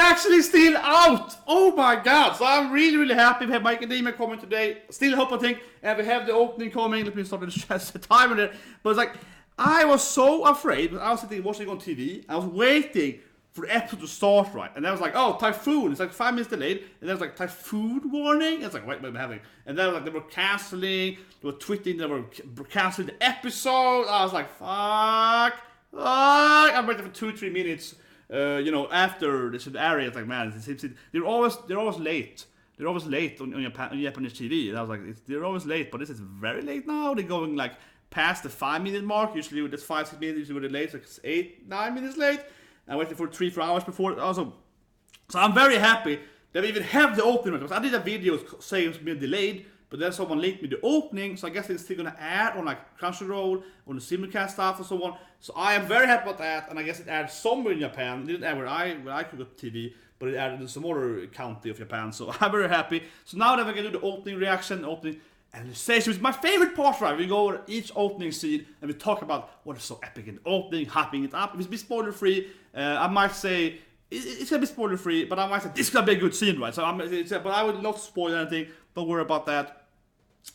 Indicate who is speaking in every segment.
Speaker 1: actually still out! Oh my god! So I'm really happy we have My Academia coming today. Still hope, I think, we have the opening coming. Let me start the timer there. But it's like, I was so afraid. I was sitting watching on TV. I was waiting for the episode to start, right? And I was like, oh, typhoon. It's like 5 minutes delayed. And then was like, typhoon warning. It's like, wait, we're having. And then like, they were canceling. They were tweeting. They were canceling the episode. I was like, fuck. I'm waiting for 2-3 minutes. After this area, it's like, man, they're always late. They're always late on Japanese TV. And I was like, they're always late, but this is very late now. They're going like past the 5-minute mark. Usually with this 5-6 minutes, usually with the late, like 8-9 minutes late. I waited for 3-4 hours before. Also, so I'm very happy that we even have the opening. Because I did a video saying it's been delayed, but then someone linked me the opening, so I guess it's still gonna add on like Crunchyroll, on the simulcast stuff and so on. So I am very happy about that, and I guess it added somewhere in Japan. It didn't add where I could go to TV, but it added in some other county of Japan. So I'm very happy. So now that we can do the opening reaction, opening analyzation, which is my favorite part, right? We go over each opening scene and we talk about what is so epic in the opening, hyping it up. If it's a bit spoiler free, I might say it's gonna be spoiler free, but I might say this is gonna be a good scene, right? So but I would not spoil anything. Don't worry about that.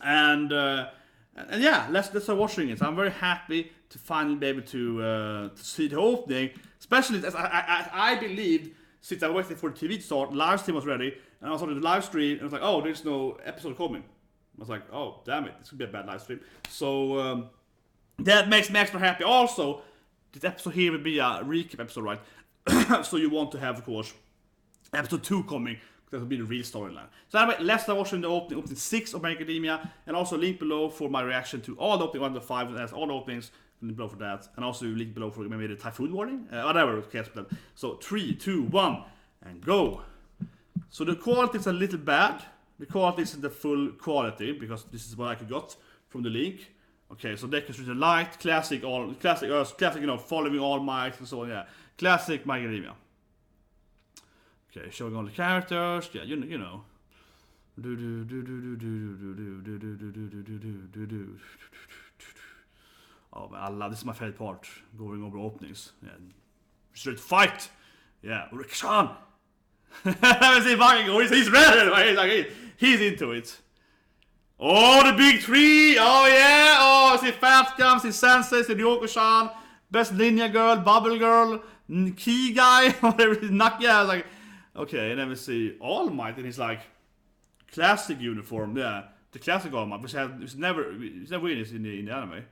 Speaker 1: And yeah, let's start watching it. So I'm very happy to finally be able to see the opening, especially as I believed, since I waited for the TV to start, live stream was ready, and I was on the live stream, and I was like, oh, there's no episode coming. I was like, oh, damn it, this could be a bad live stream. So that makes me extra happy. Also, this episode here will be a recap episode, right? So you want to have, of course, episode 2 coming. That will be the real storyline. So anyway, let's start watching the opening 6 of My Academia, and also link below for my reaction to all the opening 1 to 5, and that's all the openings. Link below for that, and also link below for maybe the typhoon warning, whatever. Okay, so 3, 2, 1, and go. So the quality is a little bad. The quality isn't the full quality because this is what I got from the link. Okay, so deck is the light, classic, classic, following All Might and so on. Yeah, classic My Academia. Okay, showing all the characters. Yeah, you know. Oh man, I love this. Is my favorite part. Going over openings. Yeah, straight fight. Yeah, Ryuuko-san. Let's see if I can go. He's ready. He's into it. Oh, the big tree. Oh yeah. Oh, see Fat comes. See Sensei. See ryuuko-san. Best ninja girl. Bubble girl. Key guy. Whatever. Yeah, I was like. Okay, and then we see All Might, and he's like classic uniform, yeah, the classic All Might, which it's never in the anime,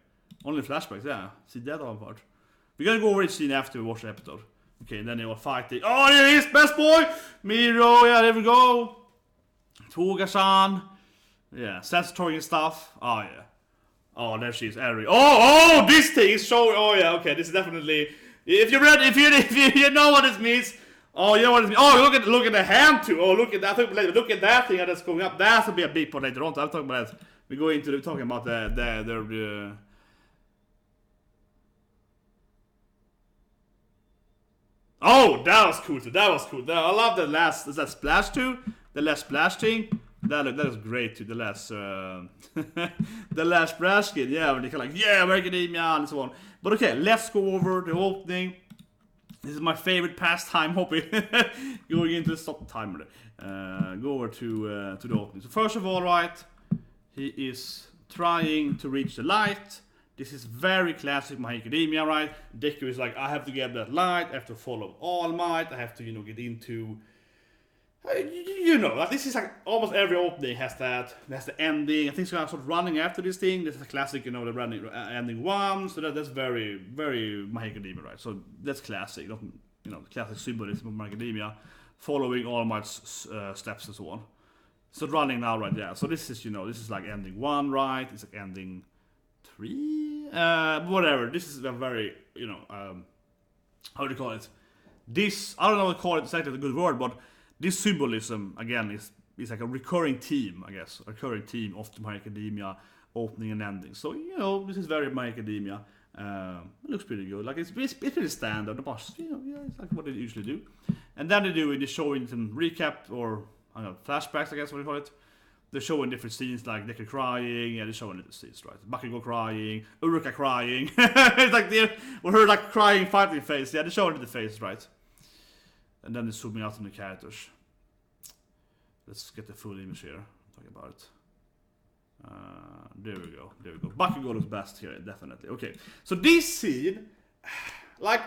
Speaker 1: only flashbacks, yeah. See that all part. We're gonna go over each scene after we watch the episode. Okay, and then they were fighting. Oh, there he is, best boy, Miro. Yeah, there we go. Toga-san, yeah, sensory stuff. Oh yeah. Oh, there she is, Ari. Oh, this thing is showing. Oh yeah, okay, this is definitely. If you're ready, if you know what this means. Oh, you know what it means? Oh, look at the hand too. Oh, look at that. Look at that thing that's going up. That will be a big part later on. So I'm talking about that. We go into talking about the Oh, that was cool too. That was cool. I love the last. Is that splash too? The last splash thing. That is great too. The last the last splash kid. Yeah, when they kind of like My Academia and so on. But okay, let's go over the opening. This is my favorite pastime, hoping. Going into the stop timer. Go over to the opening. So first of all, right, he is trying to reach the light. This is very classic My Academia, right? Deku is like, I have to get that light. I have to follow All Might. I have to, get into. Like this is like almost every opening has that. That's the ending. I think it's sort of running after this thing. This is a classic, the running ending one. So that's very, very My Academia, right? So that's classic. Classic symbolism of My Academia, following All Might's steps and so on. So running now, right? Yeah. So this is, this is like ending 1, right? It's like ending 3, whatever. This is a very, how do you call it? This I don't know what to call it. Exactly, a good word, but. This symbolism, again, is like a recurring theme, I guess. A recurring theme of the My Academia opening and ending. So, this is very My Academia. It looks pretty good. Like, it's pretty standard. But, it's like what they usually do. And then they're showing some recap, or, I don't know, flashbacks, I guess, what you call it. They're showing different scenes, like Deku crying. Yeah, they're showing little scenes, right? Bakugo crying, Uruka crying. It's like, with her, like, crying, fighting face. Yeah, they're showing the face, right? And then it's zooming out on the characters. Let's get the full image here. Talk about it. There we go. There we go. Bakugo looks best here, definitely. Okay. So this scene, like,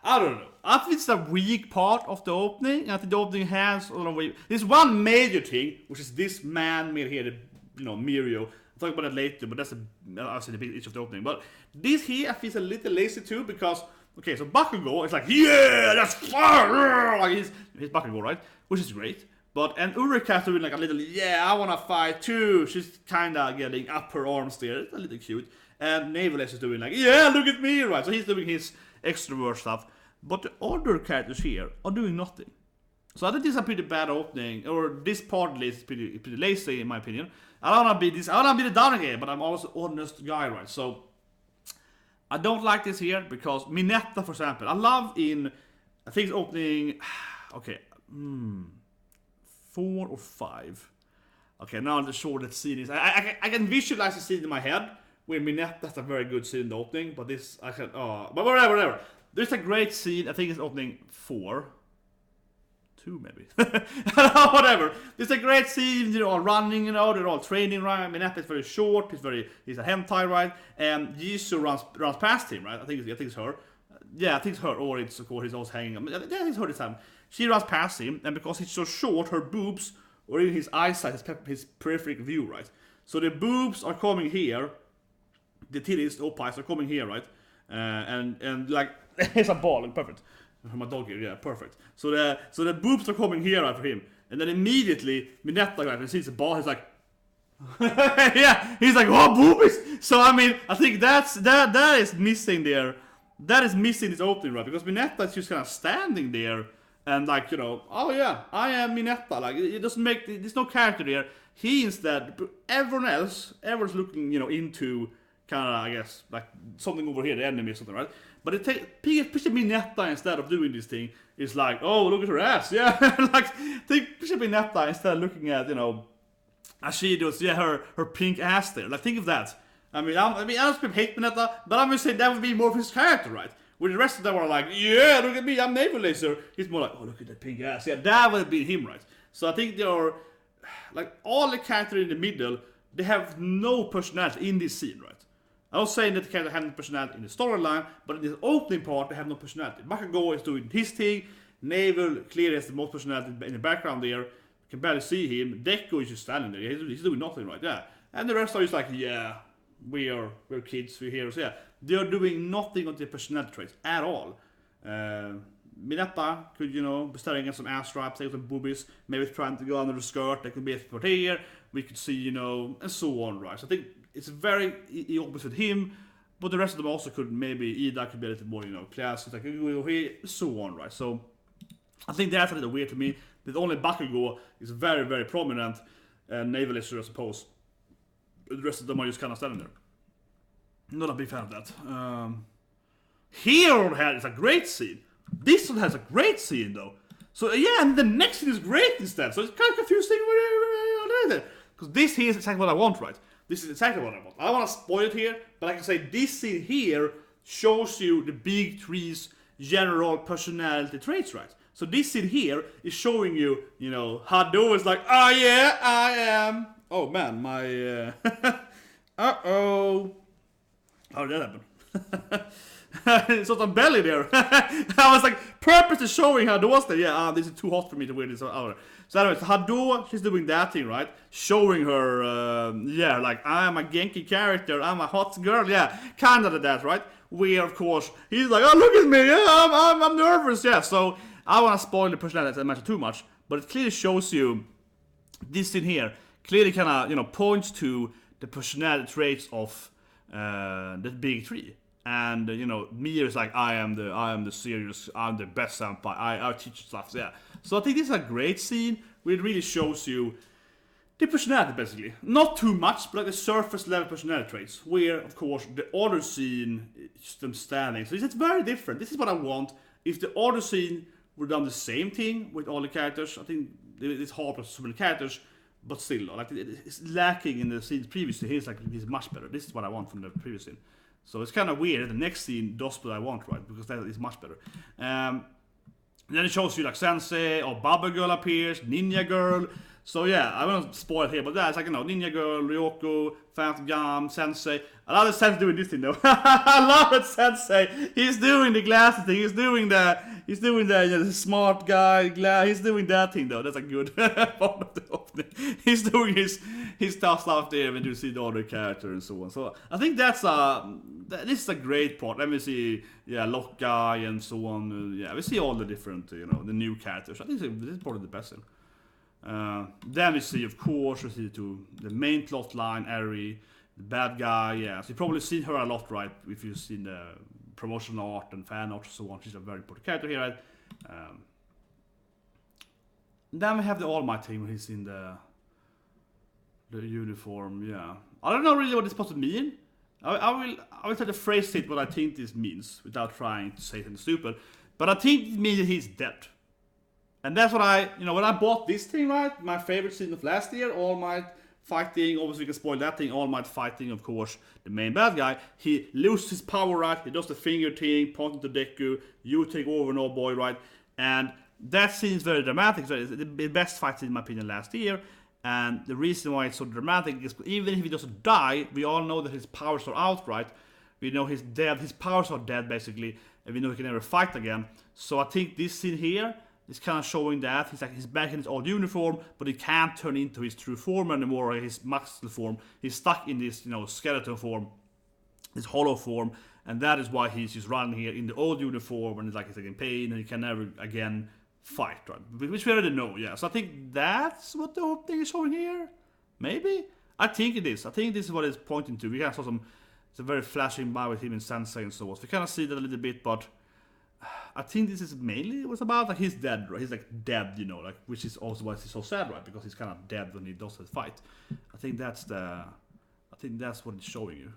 Speaker 1: I don't know. I think it's the weak part of the opening. I think the opening has a lot of weak. There's one major thing, which is this man made here, Mirio. I'll talk about that later, but that's I'll say the big issue of the opening. But this here, I feel a little lazy too, because okay, so Bakugo is like, yeah, that's fire, like he's Bakugo, right? Which is great. But and Urika's doing like a little, yeah, I wanna fight too. She's kinda getting up her arms there. It's a little cute. And Navaless is doing like, yeah, look at me, right? So he's doing his extrovert stuff. But the other characters here are doing nothing. So I think this is a pretty bad opening, or this part is pretty lazy in my opinion. I don't wanna be the down again, but I'm also an honest guy, right? So I don't like this here because Minetta, for example, I love in, I think it's opening, okay, 4 or 5. Okay, now I'm sure that scene is, I can visualize the scene in my head where Minetta has a very good scene in the opening, but this, I can, but whatever. There's a great scene, I think it's opening 4. 2 maybe. Whatever. There's a great scene, running, they're all training, right? Minetta is very short, he's a hentai, right? And Jisoo runs past him, right? I think it's her. Yeah, I think it's her, or it's of course he's always hanging. I think it's her this time. She runs past him, and because he's so short, her boobs, or even his eyesight, his peripheral view, right? So the boobs are coming here, the titties, the oppies are coming here, right? And like, it's a ball, perfect. My dog here, yeah, perfect. So the boobs are coming here right, for him, and then immediately Minetta right, and sees the ball, he's like, yeah, he's like, oh, boobies. So I mean, I think that is missing there. That is missing this opening, right? Because Minetta is just kind of standing there and like, oh yeah, I am Minetta. Like it doesn't make, there's no character there. He instead, everyone's looking, into kind of, I guess, like something over here, the enemy or something, right? But it picture Minetta instead of doing this thing is like, oh, look at her ass, yeah. Like picture Minetta instead of looking at, as she does, yeah, her pink ass there. Like think of that. I don't hate Minetta, but I'm just saying that would be more of his character, right? Where the rest of them are like, yeah, look at me, I'm Naval Laser. He's more like, oh, look at that pink ass. Yeah, that would be him, right? So I think they are, like, all the characters in the middle, they have no personality in this scene, right? I'm not saying that the character have no personality in the storyline, but in the opening part, they have no personality. Bakugo is doing his thing. Naval clearly has the most personality in the background there. You can barely see him. Deku is just standing there. He's doing nothing right there. And the rest are just like, yeah, we're kids, we're heroes. Yeah, they are doing nothing on their personality traits at all. Minetta could, be staring at some ass straps, take some boobies, maybe trying to go under the skirt. That could be a sport here. We could see, and so on, right? So I think it's very opposite him, but the rest of them also could maybe, Ida could be a little more, classy, like here, so on, right? So I think that's a little weird to me. That only Bakugo is very, very prominent, and Naval is, I suppose. The rest of them are just kind of standing there. Not a big fan of that. Here on the head is a great scene. This one has a great scene though. So yeah, and the next scene is great instead. So it's kind of confusing. Because this here is exactly what I want, right? This is exactly what I want. I don't want to spoil it here, but I can say this scene here shows you the big three's general personality traits, right? So this scene here is showing you, Hado is like, oh yeah, I am. Oh man, my uh-oh. How did that happen? It's sort of belly there. I was like, purposely showing Hado was there. Yeah, this is too hot for me to wear this out. So anyways, Hado, she's doing that thing, right? Showing her, like, I'm a Genki character, I'm a hot girl, yeah. Kind of that, right? Where, of course, he's like, oh, look at me, yeah, I'm nervous, yeah. So I want to spoil the personality matter too much, but it clearly shows you this thing here. Clearly kind of, points to the personality traits of the big three. And, Mia is like, I am the serious, I'm the best senpai, I teach stuff, yeah. So I think this is a great scene where it really shows you the personality, basically. Not too much, but like the surface level personality traits. Where, of course, the other scene is just them standing. So it's very different. This is what I want. If the other scene would have done the same thing with all the characters, I think it's hard for so many characters, but still, like, it's lacking in the scenes previously. Here's like, it's much better. This is what I want from the previous scene. So it's kind of weird. The next scene does what I want, right? Because that is much better. Then it shows you like Sensei or Bubble Girl appears, Ninja Girl. So yeah, I won't spoil it here, but that's like, you know, Ninja Girl, Ryuuko, Phantom Gum, Sensei. I love that Sensei doing this thing though. I love that Sensei. He's doing the glasses thing. He's doing the you know, the smart guy. He's doing that thing though. That's a good part of the opening. He's doing his tough stuff there when you see the other character and so on. So I think that's this is a great part. Let me see, yeah, Lock Guy and so on. Yeah, we see all the different, you know, the new characters. I think this is probably the best thing. Then we see, of course, we see the main plot line, Eri, the bad guy. Yeah, so you've probably seen her a lot, right? If you've seen the promotional art and fan art and so on. She's a very important character here, right? Then we have the All Might thing when he's in the uniform. Yeah, I don't know really what this supposed to mean. I will try to phrase it what I think this means without trying to say something stupid. But I think it means that he's dead. And that's what when I bought this thing, right? My favorite scene of last year, All Might fighting, obviously we can spoil that thing, All Might fighting, of course, the main bad guy. He loses his power, right? He does the finger thing, pointing to Deku, you take over, no boy, right? And that scene is very dramatic. So it's the best fight scene, in my opinion, last year. And the reason why it's so dramatic is even if he doesn't die, we all know that his powers are out, right? We know he's dead, his powers are dead, basically, and we know he can never fight again. So I think this scene here, it's kind of showing that he's back in his old uniform, but he can't turn into his true form anymore, or his muscle form. He's stuck in this, skeleton form, this hollow form, and that is why he's just running here in the old uniform, and he's in pain, and he can never again fight, right? Which we already know, yeah. So I think that's what the whole thing is showing here. Maybe? I think it is. I think this is what it's pointing to. We kind of saw it's a very flashing by with him and Sensei and so on. So we kind of see that a little bit, but I think this is mainly what's about. Like, he's dead, right? He's dead, which is also why he's so sad, right? Because he's kind of dead when he does the fight. I think that's what it's showing you.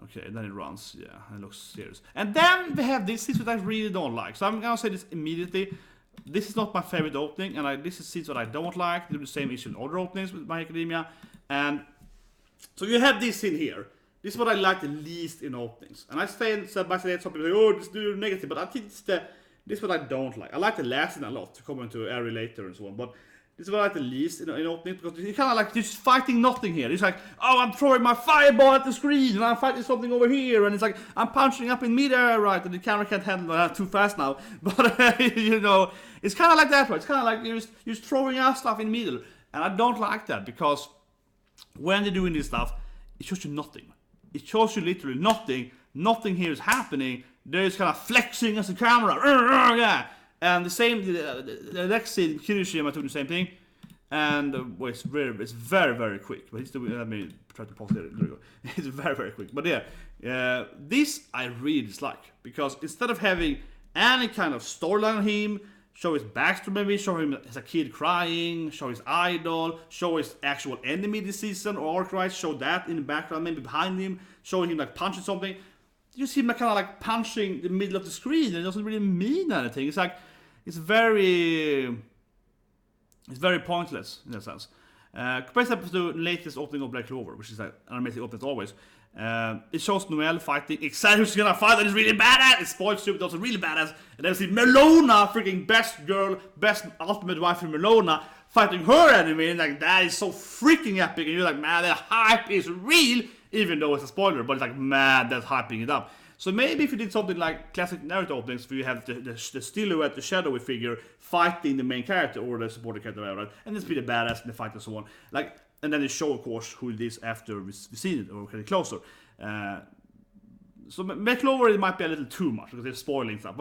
Speaker 1: Okay, and then it runs, yeah, and it looks serious. And then we have this is what I really don't like. So I'm gonna say this immediately. This is not my favorite opening, and this is what I don't like. They do the same issue in other openings with My Academia. And so you have this in here. This is what I like the least in openings. And I say by saying some people say, oh, this is negative, but I think this is what I don't like. I like the last scene a lot, to comment to Eri later and so on, but this is what I like the least in openings, because you're kind of just fighting nothing here. It's like, oh, I'm throwing my fireball at the screen, and I'm fighting something over here, and it's like, I'm punching up in midair, right, and the camera can't handle that too fast now, but, it's kind of like that, right? It's kind of like you're just throwing out stuff in the middle, and I don't like that, because when they're doing this stuff, it shows you nothing. It shows you literally nothing. Nothing here is happening. They're just kind of flexing as a camera. Yeah. And the same, the next scene, Kirishima doing the same thing. And it's very, very quick. But he's doing, let me try to pause there. There we go. It's very, very quick. But yeah, this I really dislike. Because instead of having any kind of storyline on him, show his backstory maybe, show him as a kid crying, show his idol, show his actual enemy this season, or arc, right? Show that in the background, maybe behind him, showing him punching something. You see him kind of punching the middle of the screen, and it doesn't really mean anything. It's very pointless in that sense. Compared to the latest opening of Black Clover, which is an amazing opening as always. It shows Noelle fighting exactly who's gonna fight, and it's really badass. It spoils stupid, also really badass. And then we see Melona, freaking best girl, best ultimate wife in Melona, fighting her enemy, and that is so freaking epic. And you're like, man, that hype is real, even though it's a spoiler. But it's man, that's hyping it up. So maybe if you did something like classic Naruto openings, where you have the silhouette, the shadowy figure fighting the main character or the supporting character, right? And it's pretty badass in the fight and so on. And then they show, of course, who it is after we've seen it, or getting closer. So Black Clover, it might be a little too much, because they're spoiling stuff.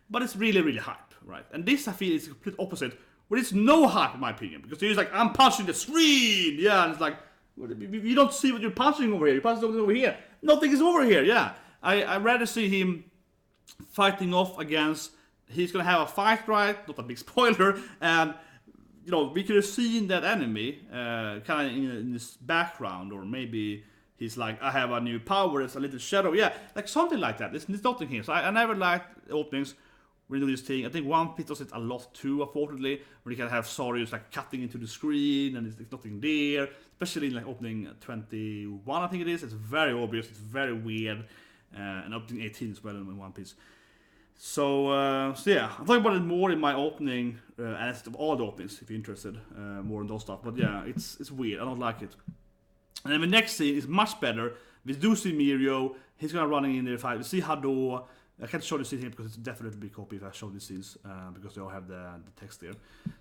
Speaker 1: But it's really, really hype, right? And this, I feel, is the complete opposite, where it's no hype, in my opinion. Because you're just I'm punching the screen! Yeah, and it's you don't see what you're punching over here. You're punching something over here. Nothing is over here, yeah. I'd rather see him fighting off against... He's gonna have a fight, right? Not a big spoiler. And... we could have seen that enemy kind of in this background, or maybe he's I have a new power, it's a little shadow, yeah, something like that. There's nothing here. So I never liked openings when you do this thing. I think One Piece does it a lot too, unfortunately, where you can have Saryus like cutting into the screen and it's nothing there, especially in like opening 21, I think it is. It's very obvious, it's very weird, and opening 18 as well in One Piece. So yeah, I'm talking about it more in my opening, and of all the openings, if you're interested, more in those stuff. But yeah, it's weird, I don't like it. And then the next scene is much better. We do see Mirio, he's gonna running in there fight. We see Hado. I can't show the scene here because it's definitely a big copy if I show these scenes, because they all have the text there.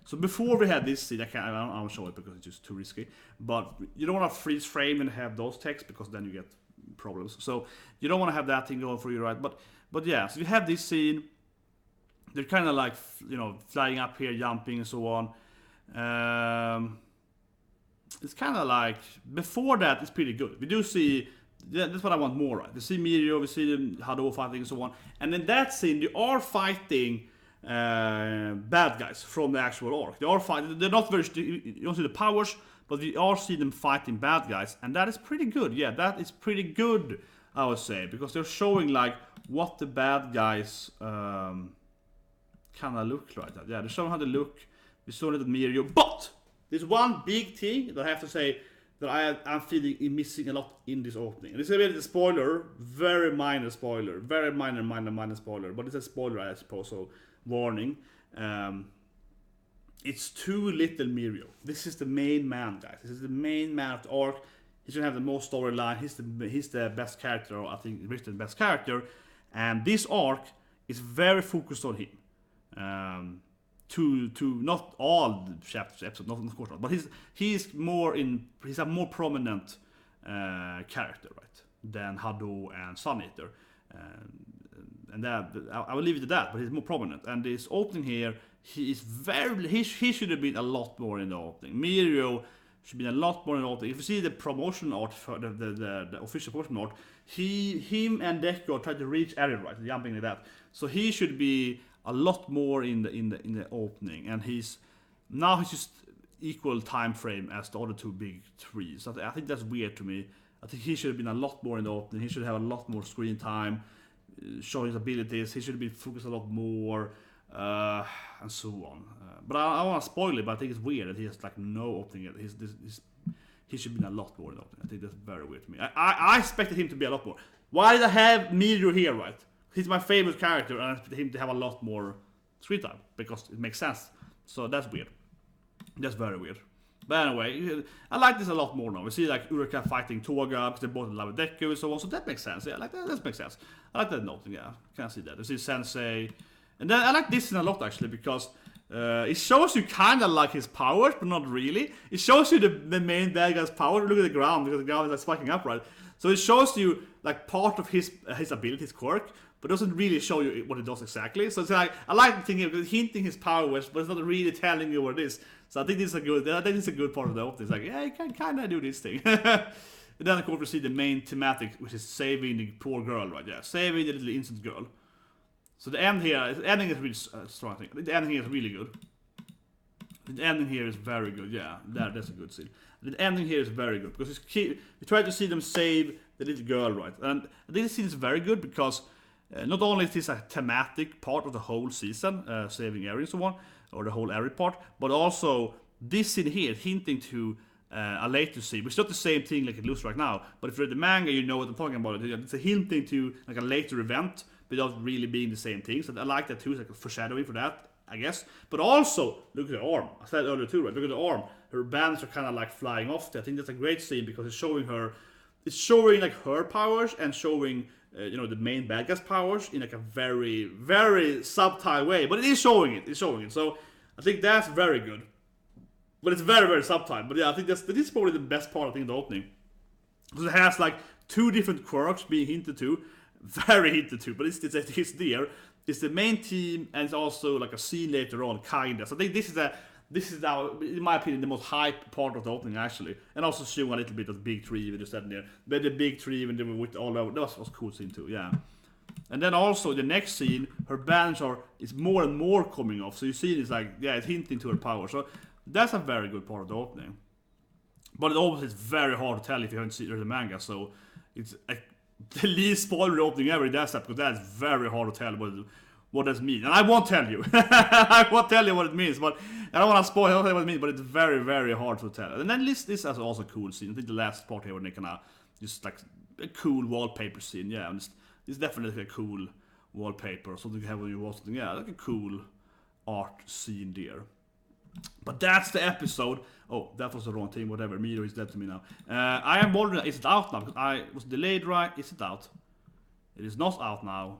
Speaker 1: So before we had this scene, I don't show it because it's just too risky. But you don't want to freeze frame and have those texts because then you get problems. So you don't want to have that thing going for you, right? But yeah, so you have this scene. They're kind of like, you know, flying up here, jumping and so on. It's kind of like, before that, it's pretty good. We do see, that's what I want more, right? We see Mirio, we see them Hado fighting and so on. And in that scene, they are fighting bad guys from the actual arc. They are fighting, they're not very, you don't see the powers, but we are seeing them fighting bad guys. And that is pretty good. Yeah, that is pretty good, I would say. Because they're showing like what the bad guys kind of look like. Yeah, they're showing how they look. We saw it at Mirio. But there's one big thing that I have to say that I'm feeling missing a lot in this opening. And it's a bit of a spoiler, very minor spoiler, very minor spoiler, but it's a spoiler, I suppose, so warning. It's too little Mirio. This is the main man, guys. This is the main man of the arc. He's gonna have the most storyline. He's the best character, I think, written the best character. And this arc is very focused on him. To not all the chapters, episodes, not of course not, but he's a more prominent character, right, than Hado and Sun Eater, and that I will leave it at that. But he's more prominent, and this opening here, he should have been a lot more in the opening. Mirio should be a lot more in the opening. If you see the promotion art for the official promotion art, him and Deku tried to reach Eren, right, jumping like that. So he should be a lot more in the opening, and he's just equal time frame as the other two big threes. So I think that's weird to me. I think he should have been a lot more in the opening. He should have a lot more screen time, showing his abilities. He should have been focused a lot more, and so on. But I don't want to spoil it. But I think it's weird that he has like no opening. He should have been a lot more in the opening. I think that's very weird to me. I expected him to be a lot more. Why did I have Mirio here, right? He's my favorite character, and I expect him to have a lot more screen time because it makes sense. So that's weird. That's very weird. But anyway, I like this a lot more now. We see like Uraka fighting Toga because they're both in love with Deku and so on. So that makes sense. Yeah, like that makes sense. I like that note. Yeah, can see that. We see Sensei, and then I like this scene a lot actually because it shows you kind of like his powers, but not really. It shows you the main bad guy's power. Look at the ground because the ground is like spiking up, right? So it shows you like part of his ability, his quirk, but doesn't really show you what it does exactly. So it's like, I like the thing here because hinting his powers, but it's not really telling you what it is. So I think this is a good part of the opening. It's like, yeah, you can kind of do this thing. And then of course we see the main thematic, which is saving the poor girl, right? Yeah, saving the little innocent girl. So the ending is really strong. I think the ending here is really good. The ending here is very good. Yeah, that's a good scene. The ending here is very good because we try to see them save the little girl, right? And this scene is very good because not only is this a thematic part of the whole season, saving Eren and so on, or the whole Eren part, but also this scene here hinting to a later scene, which is not the same thing like it looks right now, but if you read the manga, you know what I'm talking about. It's a hinting to like a later event without really being the same thing. So I like that too. It's like a foreshadowing for that, I guess. But also, look at the arm. I said earlier too, right? Look at the arm. Her bands are kind of like flying off there. I think that's a great scene because it's showing like her powers and showing the main bad guy's powers in like a very, very subtle way. But it is showing it. It's showing it. So I think that's very good. But it's very, very subtle. But yeah, I think this is probably the best part, I think, in the opening. Because it has like two different quirks being hinted to. Very hinted to, but it's there. It's the main team, and it's also like a scene later on, kinda. So I think this is now, in my opinion, the most hype part of the opening actually, and also showing a little bit of the big tree when they standing there. But the big tree when they were with all over, that was a cool scene too, yeah. And then also the next scene, her bands is more and more coming off. So you see it's like, yeah, it's hinting to her power. So that's a very good part of the opening. But it always is very hard to tell if you haven't seen the manga. So it's the least spoiler opening ever in that step, because that's very hard to tell what does mean. And I won't tell you. I won't tell you what it means, but I don't want to spoil what it means, but it's very, very hard to tell. And then this is also a cool scene. I think the last part here when they kind of just like a cool wallpaper scene. Yeah, it's definitely a cool wallpaper or something you have when you watch something. Yeah, like a cool art scene there. But that's the episode. Oh, that was the wrong thing. Whatever. Miro is dead to me now. I am wondering, is it out now? Because I was delayed, right? Is it out? It is not out now.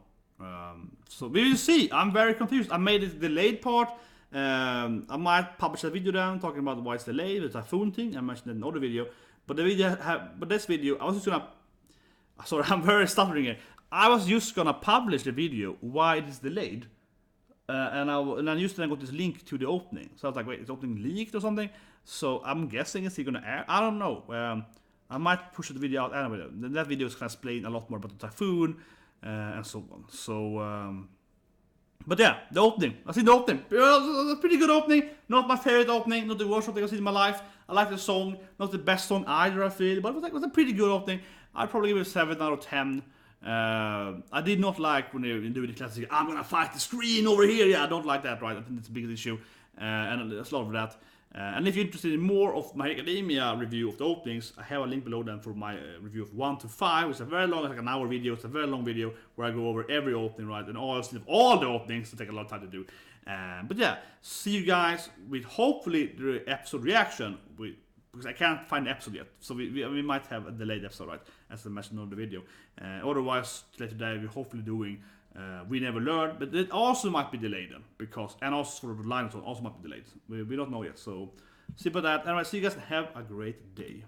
Speaker 1: So we will see. I'm very confused. I made it delayed part. I might publish a video down talking about why it's delayed, the typhoon thing. I mentioned it in another video. But this video, I was just gonna. Sorry, I'm very stuttering here. I was just gonna publish the video why it is delayed. And I used to then got this link to the opening. So I was like, wait, is the opening leaked or something? So I'm guessing it's gonna air. I don't know. I might push the video out anyway. That video is gonna explain a lot more about the typhoon and so on. So, but yeah, the opening. I see the opening. A pretty good opening. Not my favorite opening. Not the worst opening I've seen in my life. I like the song. Not the best song either, I feel. But it was a pretty good opening. I'd probably give it a 7 out of 10. I did not like when they do the classic, I'm gonna fight the screen over here. Yeah, I don't like that, right? I think it's a big issue. And there's a lot of that. And if you're interested in more of my academia review of the openings, I have a link below them for my review of 1 to 5. It's a very long, it's like an hour video. It's a very long video where I go over every opening, right? And all the openings to take a lot of time to do. But yeah, see you guys with hopefully the episode reaction. Because I can't find the episode yet. So we might have a delayed episode, right? As I mentioned on the video. Otherwise, later today we're hopefully doing We Never Learned. But it also might be delayed then. And also sort of the line also might be delayed. We don't know yet. So see about that. Anyway, see you guys and have a great day.